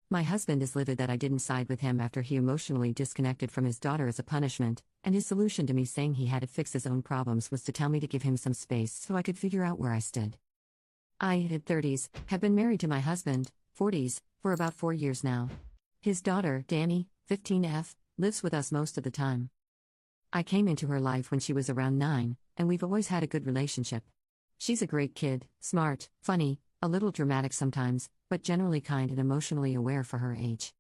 My husband is livid that I didn't side with him after he emotionally disconnected from his daughter as a punishment, and his solution to me saying he had to fix his own problems was to tell me to give him some space so I could figure out where I stood. I, in 30s, have been married to my husband, 40s, for about 4 years now. His daughter, Danny, 15F, lives with us most of the time. I came into her life when she was around 9, and we've always had a good relationship. She's a great kid, smart, funny, a little dramatic sometimes, but generally kind and emotionally aware for her age.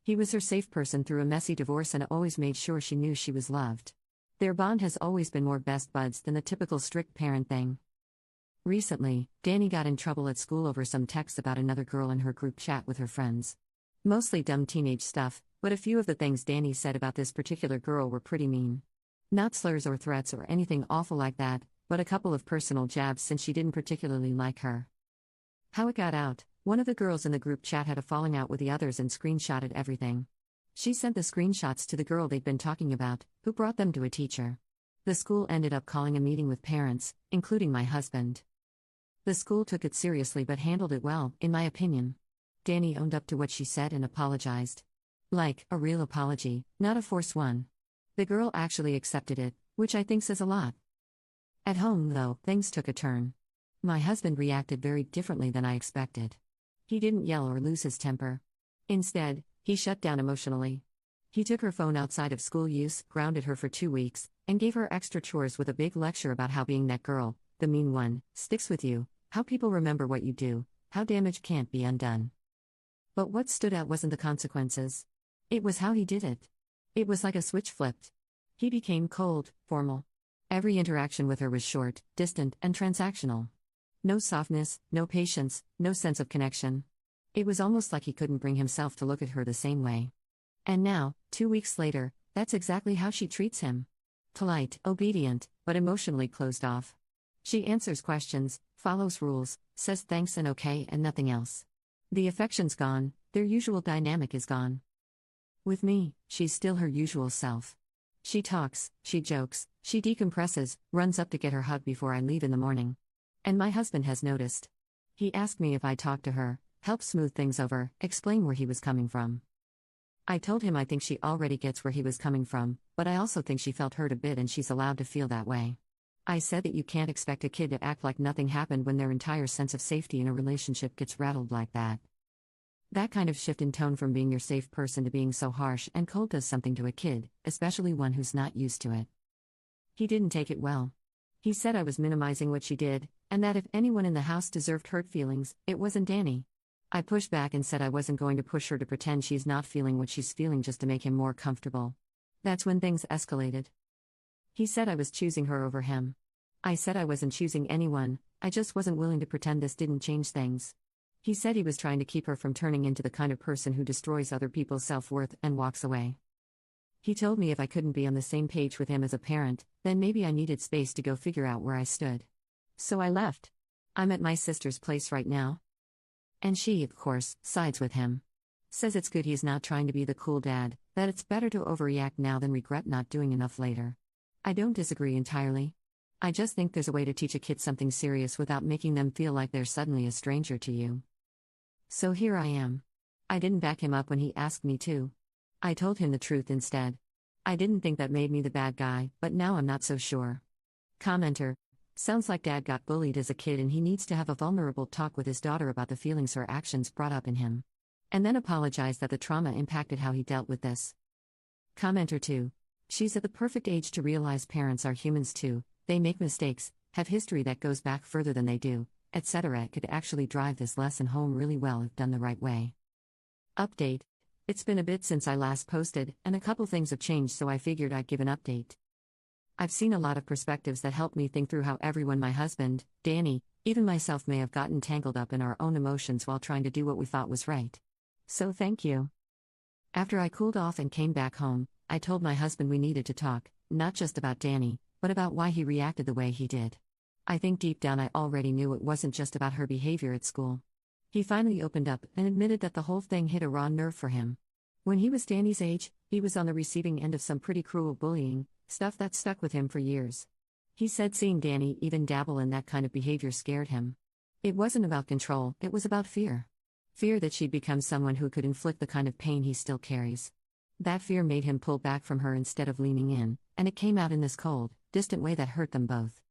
He was her safe person through a messy divorce and always made sure she knew she was loved. Their bond has always been more best buds than the typical strict parent thing. Recently, Danny got in trouble at school over some texts about another girl in her group chat with her friends. Mostly dumb teenage stuff, but a few of the things Danny said about this particular girl were pretty mean. Not slurs or threats or anything awful like that, but a couple of personal jabs since she didn't particularly like her. How it got out: one of the girls in the group chat had a falling out with the others and screenshotted everything. She sent the screenshots to the girl they'd been talking about, who brought them to a teacher. The school ended up calling a meeting with parents, including my husband. The school took it seriously but handled it well, in my opinion. Danny owned up to what she said and apologized. Like, a real apology, not a forced one. The girl actually accepted it, which I think says a lot. At home, though, things took a turn. My husband reacted very differently than I expected. He didn't yell or lose his temper. Instead, he shut down emotionally. He took her phone outside of school use, grounded her for 2 weeks, and gave her extra chores with a big lecture about how being that girl, the mean one, sticks with you, how people remember what you do, how damage can't be undone. But what stood out wasn't the consequences. It was how he did it. It was like a switch flipped. He became cold, formal. Every interaction with her was short, distant, and transactional. No softness, no patience, no sense of connection. It was almost like he couldn't bring himself to look at her the same way. And now, 2 weeks later, that's exactly how she treats him. Polite, obedient, but emotionally closed off. She answers questions, follows rules, says thanks and okay and nothing else. The affection's gone, their usual dynamic is gone. With me, she's still her usual self. She talks, she jokes, she decompresses, runs up to get her hug before I leave in the morning. And my husband has noticed. He asked me if I talked to her, help smooth things over, explain where he was coming from. I told him I think she already gets where he was coming from, but I also think she felt hurt a bit and she's allowed to feel that way. I said that you can't expect a kid to act like nothing happened when their entire sense of safety in a relationship gets rattled like that. That kind of shift in tone from being your safe person to being so harsh and cold does something to a kid, especially one who's not used to it. He didn't take it well. He said I was minimizing what she did, and that if anyone in the house deserved hurt feelings, it wasn't Danny. I pushed back and said I wasn't going to push her to pretend she's not feeling what she's feeling just to make him more comfortable. That's when things escalated. He said I was choosing her over him. I said I wasn't choosing anyone, I just wasn't willing to pretend this didn't change things. He said he was trying to keep her from turning into the kind of person who destroys other people's self-worth and walks away. He told me if I couldn't be on the same page with him as a parent, then maybe I needed space to go figure out where I stood. So I left. I'm at my sister's place right now. And she, of course, sides with him. Says it's good he's not trying to be the cool dad, that it's better to overreact now than regret not doing enough later. I don't disagree entirely. I just think there's a way to teach a kid something serious without making them feel like they're suddenly a stranger to you. So here I am. I didn't back him up when he asked me to. I told him the truth instead. I didn't think that made me the bad guy, but now I'm not so sure. Commenter: sounds like dad got bullied as a kid and he needs to have a vulnerable talk with his daughter about the feelings her actions brought up in him. And then apologize that the trauma impacted how he dealt with this. Commenter 2: she's at the perfect age to realize parents are humans too, they make mistakes, have history that goes back further than they do, etc. It could actually drive this lesson home really well if done the right way. Update: it's been a bit since I last posted, and a couple things have changed, so I figured I'd give an update. I've seen a lot of perspectives that help me think through how everyone, my husband, Danny, even myself, may have gotten tangled up in our own emotions while trying to do what we thought was right. So thank you. After I cooled off and came back home, I told my husband we needed to talk, not just about Danny, but about why he reacted the way he did. I think deep down I already knew it wasn't just about her behavior at school. He finally opened up and admitted that the whole thing hit a raw nerve for him. When he was Danny's age, he was on the receiving end of some pretty cruel bullying, stuff that stuck with him for years. He said seeing Danny even dabble in that kind of behavior scared him. It wasn't about control, it was about fear. Fear that she'd become someone who could inflict the kind of pain he still carries. That fear made him pull back from her instead of leaning in, and it came out in this cold, distant way that hurt them both.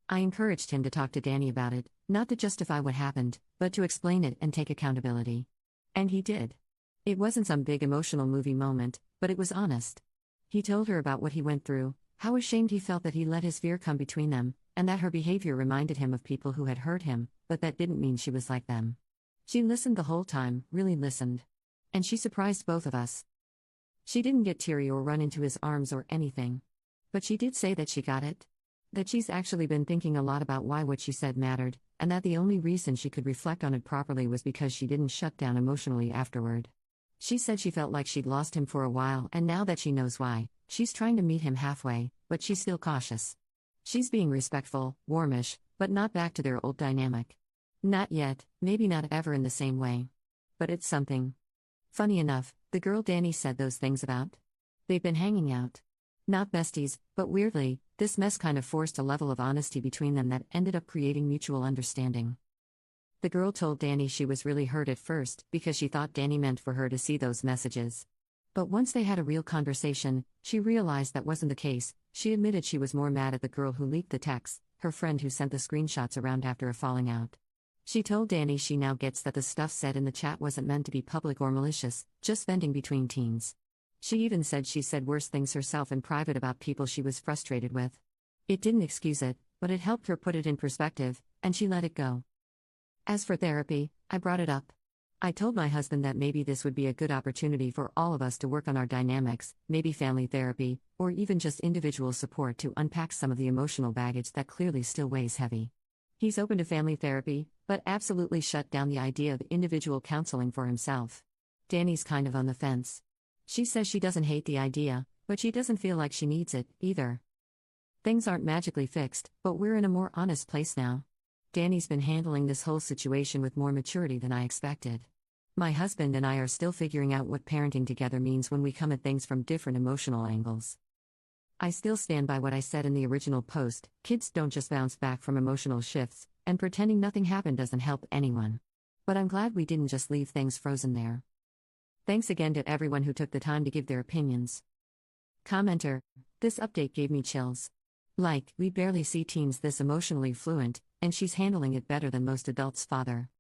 I encouraged him to talk to Danny about it, not to justify what happened, but to explain it and take accountability. And he did. It wasn't some big emotional movie moment, but it was honest. He told her about what he went through, how ashamed he felt that he let his fear come between them, and that her behavior reminded him of people who had hurt him, but that didn't mean she was like them. She listened the whole time, really listened. And she surprised both of us. She didn't get teary or run into his arms or anything. But she did say that she got it. That she's actually been thinking a lot about why what she said mattered, and that the only reason she could reflect on it properly was because she didn't shut down emotionally afterward. She said she felt like she'd lost him for a while, and now that she knows why, she's trying to meet him halfway, but she's still cautious. She's being respectful, warmish, but not back to their old dynamic. Not yet, maybe not ever in the same way. But it's something. Funny enough, the girl Danny said those things about? They've been hanging out. Not besties, but weirdly, this mess kind of forced a level of honesty between them that ended up creating mutual understanding. The girl told Danny she was really hurt at first because she thought Danny meant for her to see those messages. But once they had a real conversation, she realized that wasn't the case. She admitted she was more mad at the girl who leaked the texts, her friend who sent the screenshots around after a falling out. She told Danny she now gets that the stuff said in the chat wasn't meant to be public or malicious, just venting between teens. She even said she said worse things herself in private about people she was frustrated with. It didn't excuse it, but it helped her put it in perspective, and she let it go. As for therapy, I brought it up. I told my husband that maybe this would be a good opportunity for all of us to work on our dynamics, maybe family therapy, or even just individual support to unpack some of the emotional baggage that clearly still weighs heavy. He's open to family therapy, but absolutely shut down the idea of individual counseling for himself. Danny's kind of on the fence. She says she doesn't hate the idea, but she doesn't feel like she needs it, either. Things aren't magically fixed, but we're in a more honest place now. Danny's been handling this whole situation with more maturity than I expected. My husband and I are still figuring out what parenting together means when we come at things from different emotional angles. I still stand by what I said in the original post: kids don't just bounce back from emotional shifts, and pretending nothing happened doesn't help anyone. But I'm glad we didn't just leave things frozen there. Thanks again to everyone who took the time to give their opinions. Commenter: this update gave me chills. Like, we barely see teens this emotionally fluent, and she's handling it better than most adults' father.